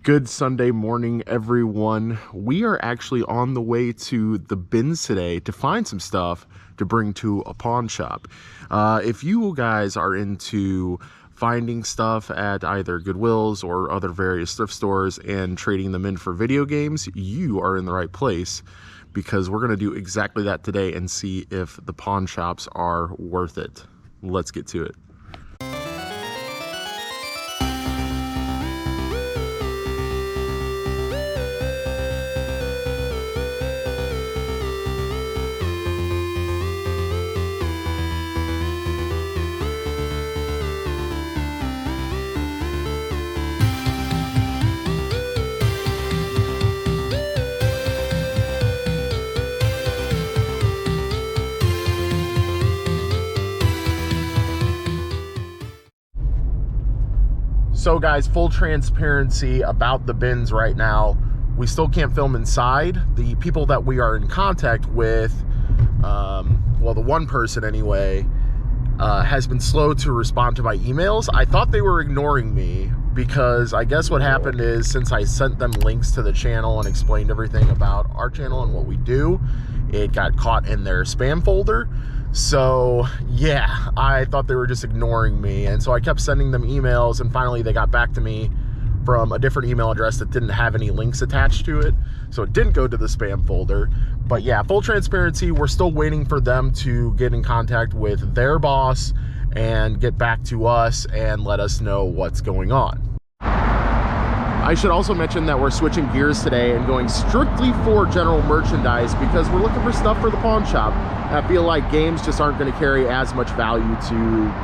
Good Sunday morning, everyone. We are actually on the way to the bins today to find some stuff to bring to a pawn shop. If you guys are into finding stuff at either Goodwills or other various thrift stores and trading them in for video games, you are in the right place, because we're going to do exactly that today and see if the pawn shops are worth it. Let's get to it. So guys, full transparency about the bins right now. We still can't film inside. The people that we are in contact with, well, the one person anyway, has been slow to respond to my emails. I thought they were ignoring me because I guess what happened is, since I sent them links to the channel and explained everything about our channel and what we do, it got caught in their spam folder. So yeah, I thought they were just ignoring me, and so I kept sending them emails, and finally they got back to me from a different email address that didn't have any links attached to it, so it didn't go to the spam folder. But yeah, full transparency, we're still waiting for them to get in contact with their boss and get back to us and let us know what's going on. I should also mention that we're switching gears today and going strictly for general merchandise because we're looking for stuff for the pawn shop. I feel like games just aren't going to carry as much value to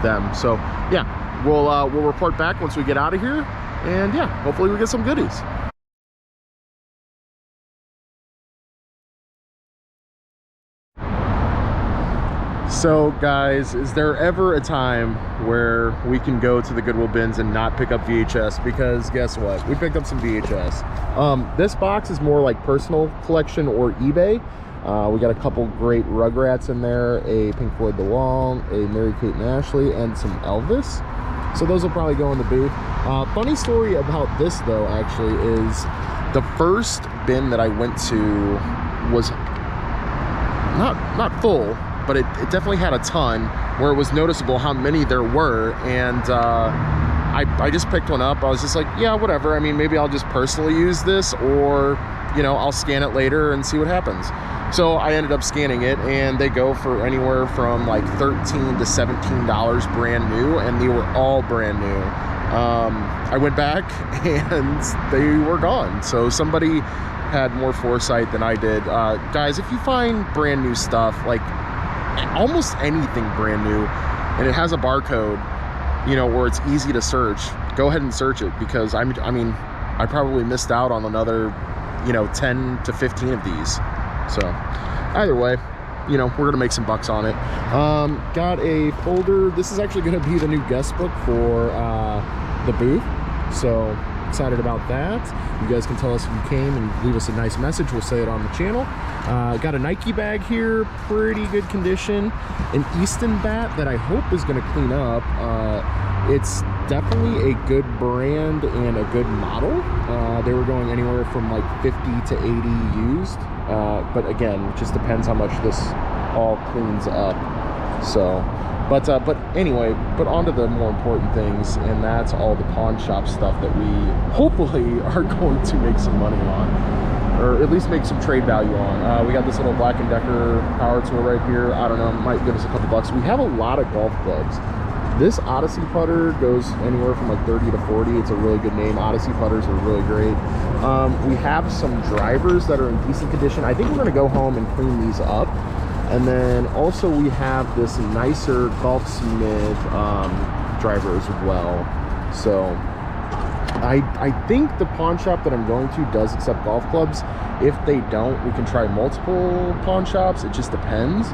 them. So yeah, we'll report back once we get out of here, and yeah, hopefully we get some goodies. So guys, is there ever a time where we can go to the Goodwill bins and not pick up VHS? Because guess what? We picked up some VHS. This box is more like personal collection or eBay. We got a couple great Rugrats in there, a Pink Floyd The Wall, a Mary-Kate and Ashley, and some Elvis. So those will probably go in the booth. Funny story about this though, actually, is the first bin that I went to was not full, but it definitely had a ton, where it was noticeable how many there were, and I just picked one up. I was just like, yeah, whatever. I mean, maybe I'll just personally use this, or, you know, I'll scan it later and see what happens. So I ended up scanning it, and they go for anywhere from like $13 to $17 brand new, and they were all brand new. I went back and they were gone. So somebody had more foresight than I did. Guys, if you find brand new stuff, like almost anything brand new, and it has a barcode, you know, where it's easy to search, go ahead and search it, because I mean, I probably missed out on another, you know, 10 to 15 of these. So either way, you know, we're gonna make some bucks on it. Got a folder. This is actually gonna be the new guest book for the booth, so excited about that. You guys can tell us if you came and leave us a nice message. We'll say it on the channel. Got a Nike bag here, pretty good condition. An Easton bat that I hope is going to clean up. It's definitely a good brand and a good model. They were going anywhere from like 50 to 80 used, but again, it just depends how much this all cleans up. So but anyway, but on to the more important things, and that's all the pawn shop stuff that we hopefully are going to make some money on, or at least make some trade value on. We got this little Black & Decker power tool right here. I don't know, might give us a couple bucks. We have a lot of golf clubs. This Odyssey putter goes anywhere from like 30 to 40. It's a really good name. Odyssey putters are really great. We have some drivers that are in decent condition. I think we're going to go home and clean these up. And then also we have this nicer Golfsmith driver as well. So I think the pawn shop that I'm going to does accept golf clubs. If they don't, we can try multiple pawn shops. It just depends.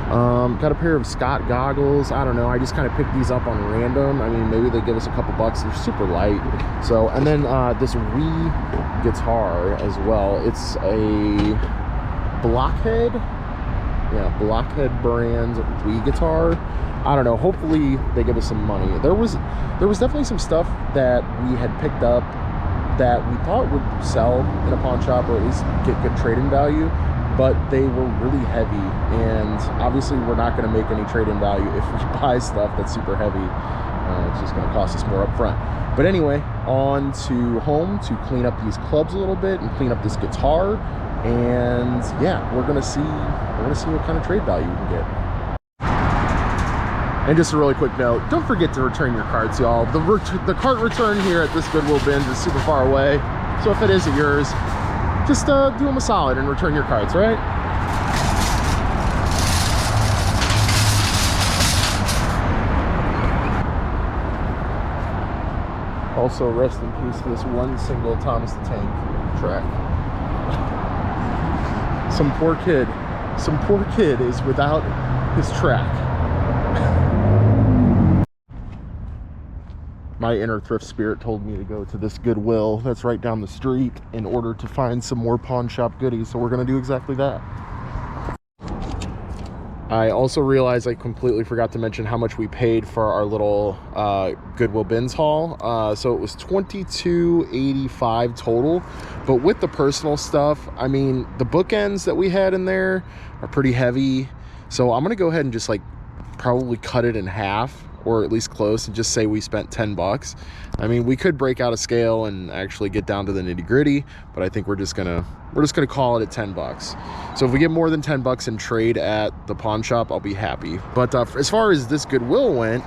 Got a pair of Scott goggles. I don't know, I just kind of picked these up on random. I mean, maybe they give us a couple bucks. They're super light. So, and then this Wii guitar as well. It's a Blockhead. Yeah, Blockhead brand Wii guitar. I don't know, hopefully they give us some money. There was definitely some stuff that we had picked up that we thought would sell in a pawn shop or at least get good trade-in value, but they were really heavy, and obviously we're not going to make any trade-in value if we buy stuff that's super heavy. It's just going to cost us more up front. But anyway, on to home to clean up these clubs a little bit and clean up this guitar, and yeah, we're gonna see what kind of trade value we can get. And just a really quick note, don't forget to return your carts, y'all. The cart return here at this Goodwill Bins is super far away, so if it isn't yours, just do them a solid and return your carts, right? Also, rest in peace to this one single Thomas the Tank track. Some poor kid is without his track. My inner thrift spirit told me to go to this Goodwill that's right down the street in order to find some more pawn shop goodies, so we're gonna do exactly that. I also realized I completely forgot to mention how much we paid for our little Goodwill Bins haul. So it was $22.85 total, but with the personal stuff, I mean, the bookends that we had in there are pretty heavy. So I'm gonna go ahead and just like probably cut it in half, or at least close, and just say we spent 10 bucks. I mean, we could break out a scale and actually get down to the nitty gritty, but I think we're just gonna call it at 10 bucks. So if we get more than 10 bucks in trade at the pawn shop, I'll be happy. But as far as this Goodwill went,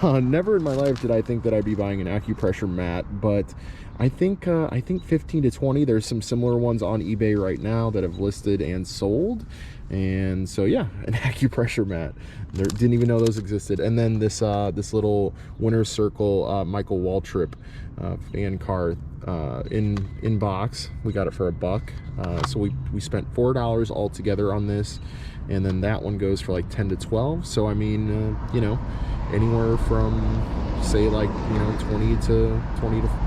never in my life did I think that I'd be buying an acupressure mat, but I think 15 to 20. There's some similar ones on eBay right now that have listed and sold. And so yeah, an acupressure mat. Didn't even know those existed. And then this little Winner's Circle Michael Waltrip fan car in box. We got it for $1. So we spent $4 altogether on this, and then that one goes for like 10 to 12. So I mean, you know, anywhere from say like, you know, 20 to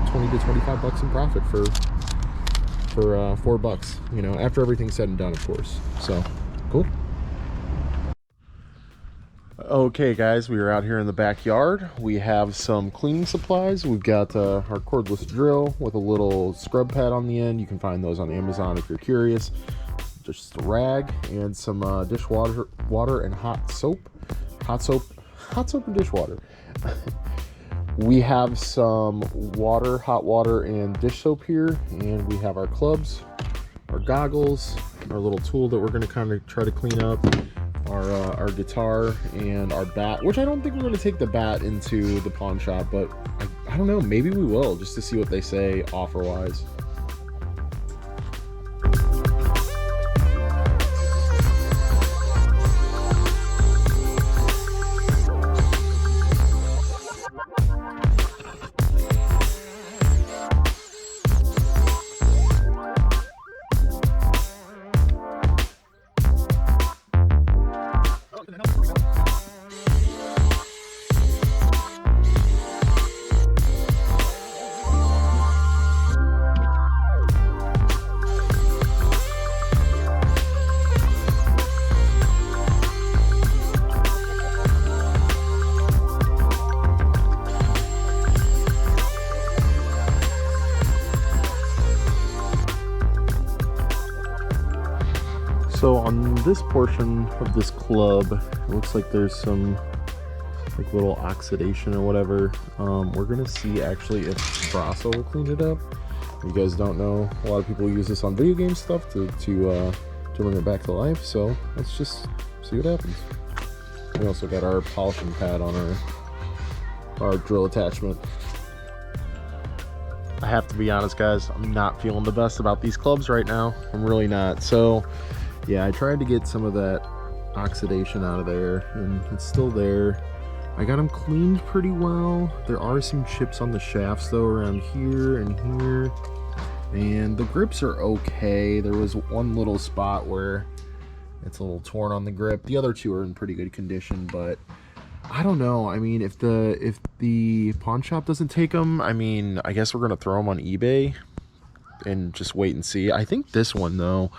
25 bucks in profit for $4, you know, after everything's said and done, of course. So cool. Okay guys, we are out here in the backyard. We have some cleaning supplies. We've got our cordless drill with a little scrub pad on the end. You can find those on Amazon if you're curious. Just a rag and some water and hot soap and dishwater. We have some hot water and dish soap here, and we have our clubs, our goggles, our little tool that we're going to kind of try to clean up, our guitar, and our bat, which I don't think we're going to take the bat into the pawn shop, but I don't know, maybe we will, just to see what they say offer wise. So on this portion of this club, it looks like there's some like little oxidation or whatever. We're gonna see actually if Brasso will clean it up. If you guys don't know, a lot of people use this on video game stuff to bring it back to life. So let's just see what happens. We also got our polishing pad on our drill attachment. I have to be honest, guys, I'm not feeling the best about these clubs right now. I'm really not. So yeah, I tried to get some of that oxidation out of there, and it's still there. I got them cleaned pretty well. There are some chips on the shafts though around here and here, and the grips are okay. There was one little spot where it's a little torn on the grip. The other two are in pretty good condition, but I don't know. I mean, if the pawn shop doesn't take them, I mean, I guess we're gonna throw them on eBay and just wait and see. I think this one though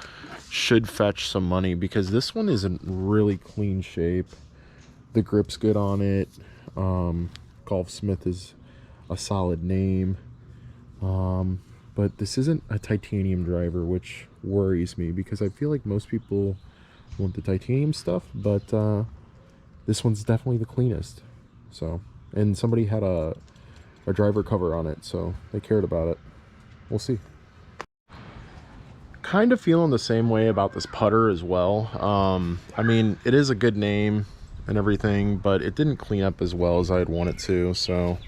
should fetch some money because this one is in really clean shape. The grip's good on it. Golfsmith is a solid name. but this isn't a titanium driver, which worries me because I feel like most people want the titanium stuff, but this one's definitely the cleanest. So, and somebody had a driver cover on it, so they cared about it. We'll see. Kind of feeling the same way about this putter as well. I mean, it is a good name and everything, but it didn't clean up as well as I'd want it to. So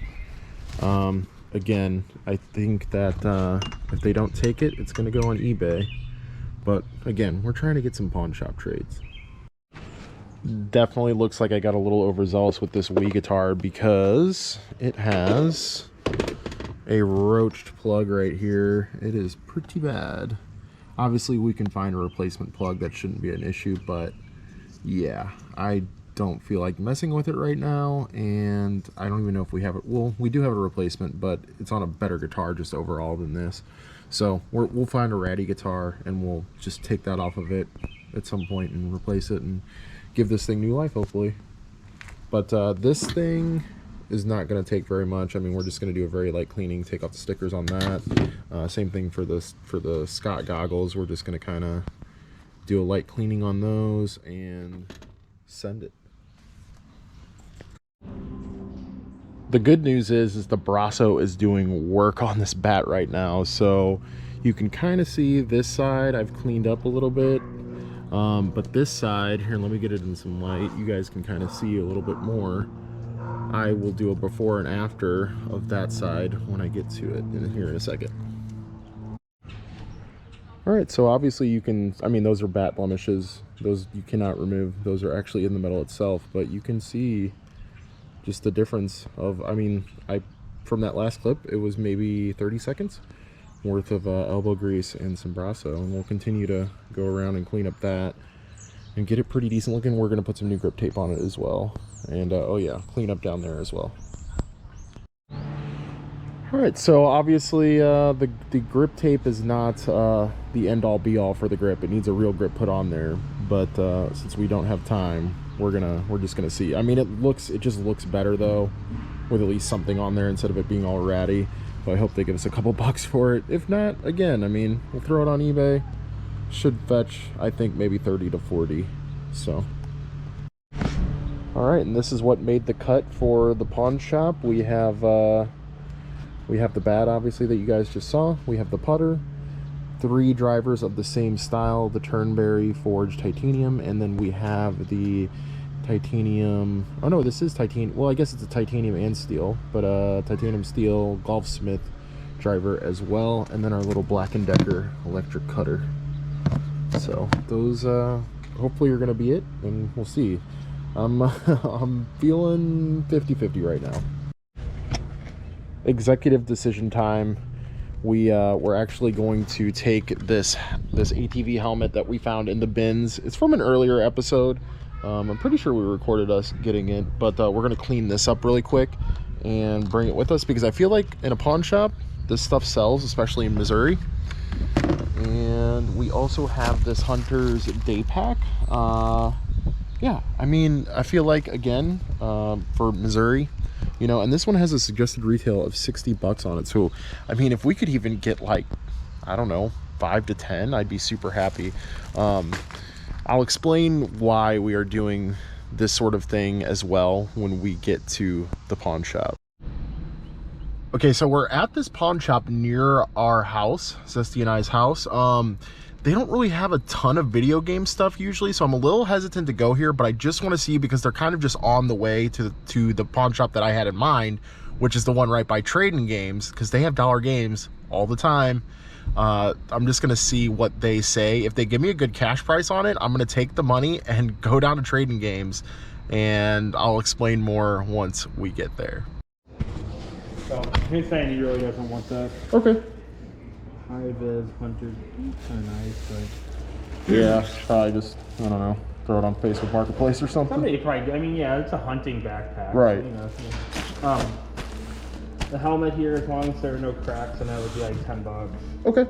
again, I think that if they don't take it, it's going to go on eBay. But again, we're trying to get some pawn shop trades. Definitely looks like I got a little overzealous with this Wii guitar because it has a roached plug right here. It is pretty bad. Obviously we can find a replacement plug, that shouldn't be an issue, but yeah, I don't feel like messing with it right now, and I don't even know if we have it. Well, we do have a replacement, but it's on a better guitar just overall than this. So we'll find a ratty guitar and we'll just take that off of it at some point and replace it and give this thing new life, hopefully. But this thing is not going to take very much. I mean, we're just going to do a very light cleaning, take off the stickers on that. Same thing for the Scott goggles. We're just going to kind of do a light cleaning on those and send it. The good news is the Brasso is doing work on this bat right now. So you can kind of see this side I've cleaned up a little bit. But this side, here, let me get it in some light. You guys can kind of see a little bit more. I will do a before and after of that side when I get to it here in a second. All right, so obviously you can, I mean, those are bat blemishes. Those you cannot remove. Those are actually in the metal itself, but you can see just the difference of, I mean, from that last clip, it was maybe 30 seconds worth of elbow grease and some Brasso, and we'll continue to go around and clean up that and get it pretty decent looking. We're going to put some new grip tape on it as well, and oh yeah, clean up down there as well. All right, so obviously the grip tape is not the end all be all for the grip. It needs a real grip put on there, but since we don't have time, we're just gonna see. I mean, it just looks better though with at least something on there instead of it being all ratty. So I hope they give us a couple bucks for it. If not, again, I mean, we'll throw it on eBay. Should fetch, I think, maybe 30 to 40. So all right, and this is what made the cut for the pawn shop. We have the bat, obviously, that you guys just saw. We have the putter, 3 drivers of the same style, the Turnberry forged titanium, and then we have the titanium, oh no, this is titanium, well, I guess it's a titanium and steel, but titanium steel Golfsmith driver as well, and then our little Black & Decker electric cutter. So those hopefully are gonna be it, and we'll see. I'm feeling 50-50 right now. Executive decision time. We're actually going to take this ATV helmet that we found in the bins. It's from an earlier episode. I'm pretty sure we recorded us getting it, but we're going to clean this up really quick and bring it with us because I feel like in a pawn shop this stuff sells, especially in Missouri. And we also have this Hunter's day pack. Yeah, I mean, I feel like, again, for Missouri, you know, and this one has a suggested retail of 60 bucks on it. So I mean, if we could even get like, I don't know, 5 to 10, I'd be super happy. I'll explain why we are doing this sort of thing as well when we get to the pawn shop. Okay, so we're at this pawn shop near our house, Zesty and I's house. They don't really have a ton of video game stuff usually, so I'm a little hesitant to go here, but I just want to see because they're kind of just on the way to the pawn shop that I had in mind, which is the one right by Trading Games, because they have dollar games all the time. I'm just going to see what they say. If they give me a good cash price on it, I'm going to take the money and go down to Trading Games, and I'll explain more once we get there. So he's saying he really doesn't want that. Okay. High-vis Hunter, kind of nice, but yeah, probably just, I don't know, throw it on Facebook Marketplace or something. somebody probably, I mean, yeah, it's a hunting backpack, right? You know, the helmet here, as long as there are no cracks, and that would be like 10 bucks. Okay.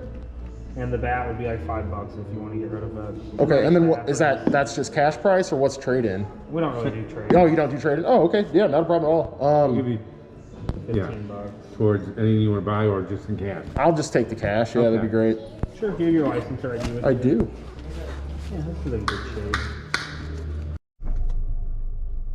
And the bat would be like $5 if you want to get rid of that. Okay, and then what is that? That's just cash price, or what's trade in? We don't really do trade. Oh, you don't do trade in? Oh, okay, yeah, not a problem at all. I'll give you 15 bucks. Towards anything you want to buy, or just in cash? I'll just take the cash. Yeah, that'd be great. Sure, give your license already. I do. Yeah, that's in good shape.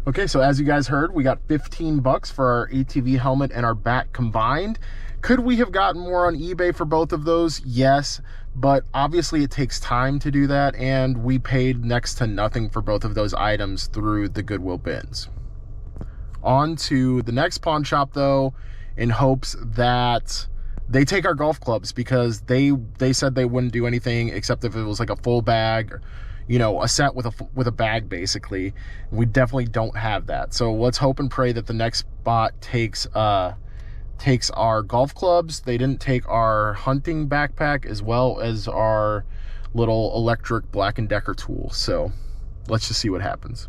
Okay, so as you guys heard, we got 15 bucks for our ATV helmet and our bat combined. Could we have gotten more on eBay for both of those? Yes, but obviously it takes time to do that, and we paid next to nothing for both of those items through the Goodwill bins. On to the next pawn shop though, in hopes that they take our golf clubs, because they said they wouldn't do anything except if it was like a full bag, or, you know, a set with a bag basically. We definitely don't have that. So let's hope and pray that the next spot takes our golf clubs. They didn't take our hunting backpack as well as our little electric Black & Decker tool. So let's just see what happens.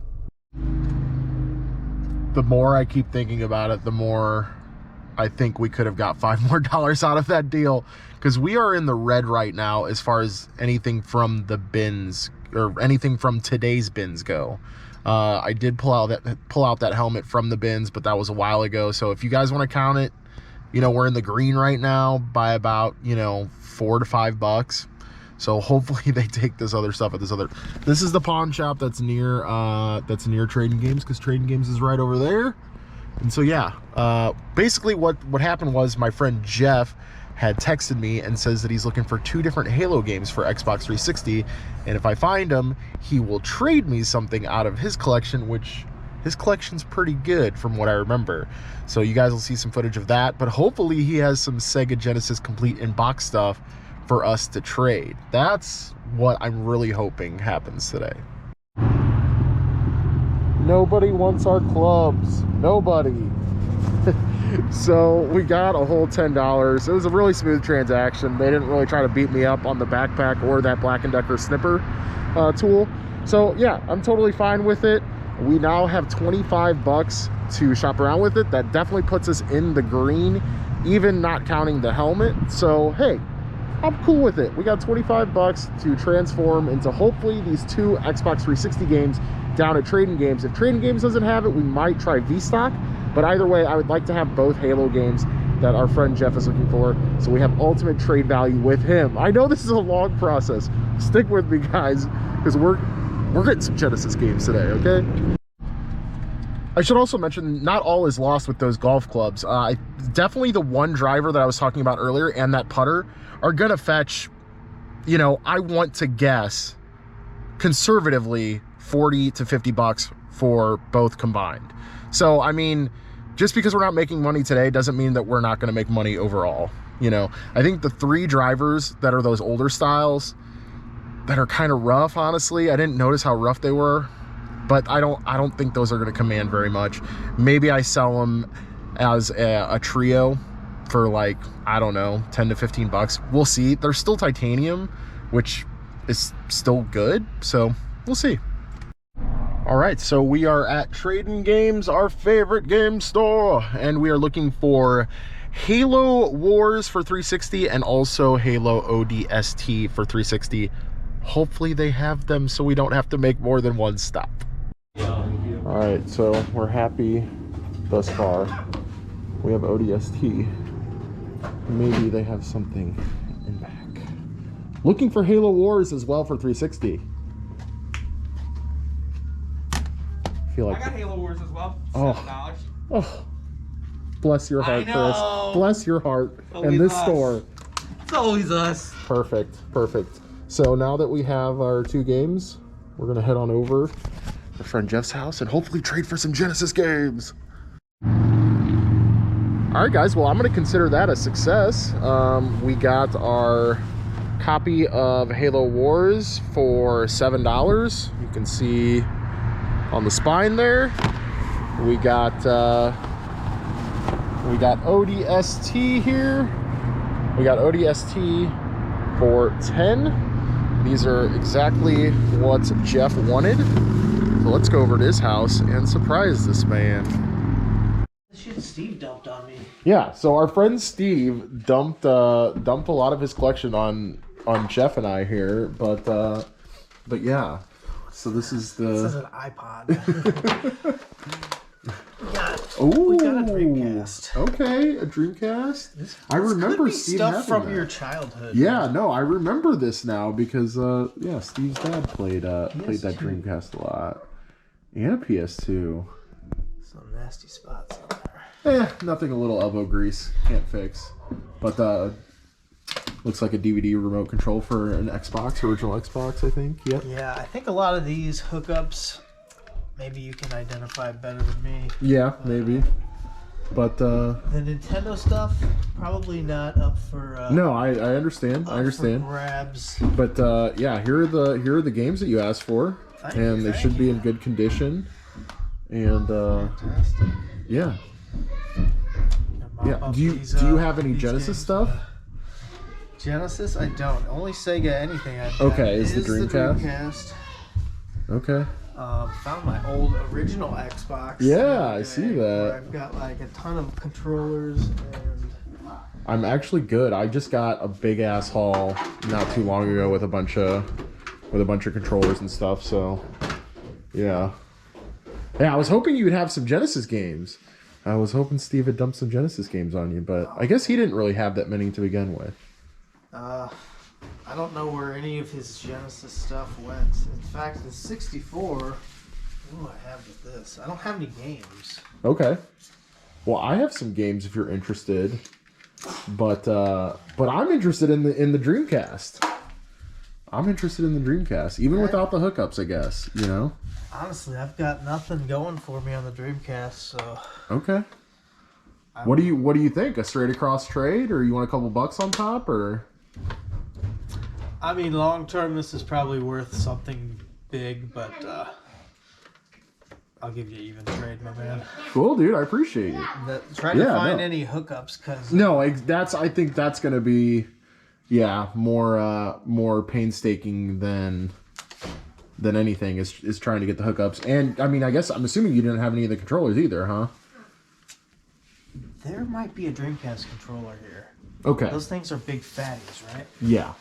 The more I keep thinking about it, the more I think we could have got $5 more out of that deal, because we are in the red right now as far as anything from the bins or anything from today's bins go. I did pull out that helmet from the bins, but that was a while ago. So if you guys want to count it, you know, we're in the green right now by about, you know, $4 to $5. So hopefully they take this other stuff at this is the pawn shop that's near Trading Games, because Trading Games is right over there. And so yeah, basically what happened was my friend Jeff had texted me and says that he's looking for 2 different Halo games for Xbox 360, and if I find them, he will trade me something out of his collection, which his collection's pretty good from what I remember. So you guys will see some footage of that, but hopefully he has some Sega Genesis complete in-box stuff for us to trade. That's what I'm really hoping happens today. Nobody wants our clubs. Nobody. So we got a whole $10. It was a really smooth transaction. They didn't really try to beat me up on the backpack or that Black & Decker snipper tool. So yeah, I'm totally fine with it. We now have 25 bucks to shop around with it. That definitely puts us in the green, even not counting the helmet. So hey, I'm cool with it. We got 25 bucks to transform into hopefully these 2 Xbox 360 games down at Trading Games. If Trading Games doesn't have it, we might try V-Stock. But either way, I would like to have both Halo games that our friend Jeff is looking for, so we have ultimate trade value with him. I know this is a long process. Stick with me, guys, because we're getting some Genesis games today, okay? I should also mention, not all is lost with those golf clubs. Definitely the one driver that I was talking about earlier and that putter are gonna fetch, you know, I want to guess conservatively 40 to 50 bucks for both combined. So I mean, just because we're not making money today doesn't mean that we're not going to make money overall. You know, I think the 3 drivers that are those older styles that are kind of rough, honestly, I didn't notice how rough they were, but I don't think those are going to command very much. Maybe I sell them as a trio for like, I don't know, 10 to 15 bucks. We'll see. They're still titanium, which is still good. So we'll see. All right, so we are at Trading Games, our favorite game store, and we are looking for Halo Wars for 360 and also Halo ODST for 360. Hopefully they have them so we don't have to make more than one stop. All right, so we're happy thus far. We have ODST. Maybe they have something in back. Looking for Halo Wars as well for 360. Feel like I got Halo Wars as well. $7. Oh, bless your heart, I know. Chris. Bless your heart. Always And this us. store. It's always us. Perfect, perfect. So now that we have our 2 games, we're gonna head on over to our friend Jeff's house and hopefully trade for some Genesis games. All right, guys. Well, I'm gonna consider that a success. We got our copy of Halo Wars for $7. You can see on the spine there, we got ODST here. We got ODST for 10. These are exactly what Jeff wanted. So let's go over to his house and surprise this man. The shit Steve dumped on me. Yeah, so our friend Steve dumped a lot of his collection on Jeff and I here, but yeah. So this is This is an iPod. Oh, we got a Dreamcast. Okay, a Dreamcast. I remember Could be Steve stuff having from that. your childhood. Yeah, no, I remember this now because yeah, Steve's dad played that PS2. Dreamcast a lot, and a PS2. Some nasty spots on there. Nothing a little elbow grease can't fix, but looks like a DVD remote control for an Xbox, original Xbox, I think. Yep. Yeah, I think a lot of these hookups, maybe you can identify better than me. Yeah, maybe. But The Nintendo stuff, probably not up for. no, I understand. I understand. For grabs. But yeah, here are the games that you asked for, and they should be in good condition. And Fantastic. yeah, Mop yeah. up Do you these, have any these Genesis games. stuff? Genesis, I don't. Only Sega anything I've got Okay, is the Dreamcast? Dreamcast. Okay. Found my old original Xbox. Yeah, the other I day, see where that. I've got like a ton of controllers and I'm actually good. I just got a big ass haul not too long ago with a bunch of controllers and stuff. So yeah. Yeah, I was hoping you would have some Genesis games. I was hoping Steve had dumped some Genesis games on you, but I guess he didn't really have that many to begin with. I don't know where any of his Genesis stuff went. In fact, the 64. What do I have with this? I don't have any games. Okay. Well, I have some games if you're interested, but I'm interested in the Dreamcast. I'm interested in the Dreamcast, even without the hookups, I guess. You know. Honestly, I've got nothing going for me on the Dreamcast, so. Okay. What do you think? A straight across trade, or you want a couple bucks on top, or? I mean, long term, this is probably worth something big, but I'll give you even trade, my man. Cool, dude. I appreciate it. Try to find any hookups, cause No, I think that's gonna be, yeah, more painstaking than anything is trying to get the hookups. And I mean, I guess I'm assuming you didn't have any of the controllers either, huh? there might be a Dreamcast controller here. Okay. Those things are big fatties, right? Yeah.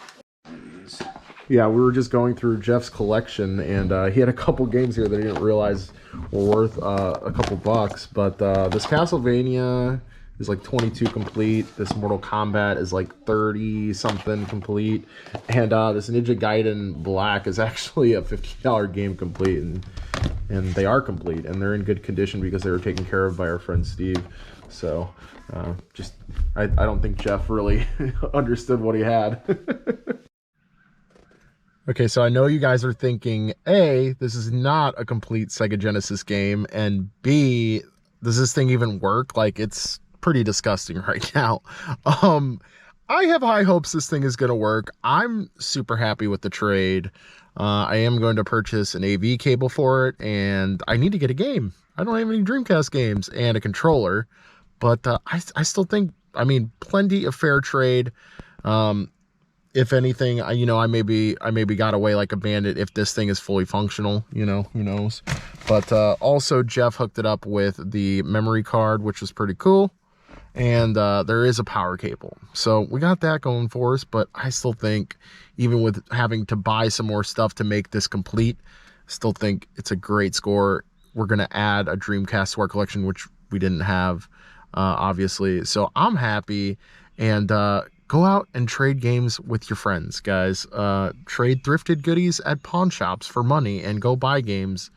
Yeah, we were just going through Jeff's collection, and he had a couple games here that he didn't realize were worth a couple bucks. But this Castlevania is like 22 complete. This Mortal Kombat is like 30 something complete, and this Ninja Gaiden Black is actually a $50 game complete, and they are complete, and they're in good condition because they were taken care of by our friend Steve. So I don't think Jeff really understood what he had. Okay, so I know you guys are thinking, A, this is not a complete Sega Genesis game, and B, does this thing even work? Like, it's pretty disgusting right now. I have high hopes this thing is going to work. I'm super happy with the trade. I am going to purchase an AV cable for it, and I need to get a game. I don't have any Dreamcast games and a controller, but I still think, I mean, plenty of fair trade. If anything, I maybe got away like a bandit if this thing is fully functional, who knows. But also Jeff hooked it up with the memory card, which was pretty cool. And there is a power cable. So we got that going for us, but I still think, even with having to buy some more stuff to make this complete, still think it's a great score. We're going to add a Dreamcast to our collection, which we didn't have, obviously. So I'm happy, and go out and trade games with your friends, guys. Trade thrifted goodies at pawn shops for money and go buy games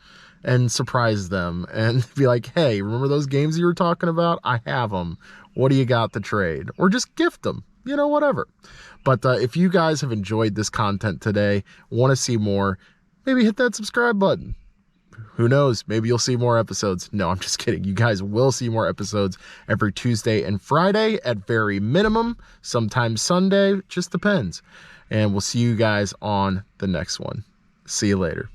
and surprise them and be like, hey, remember those games you were talking about? I have them. What do you got to trade? Or just gift them, whatever. But if you guys have enjoyed this content today, want to see more, maybe hit that subscribe button. Who knows? Maybe you'll see more episodes. No, I'm just kidding. You guys will see more episodes every Tuesday and Friday at very minimum. Sometimes Sunday. Just depends. And we'll see you guys on the next one. See you later.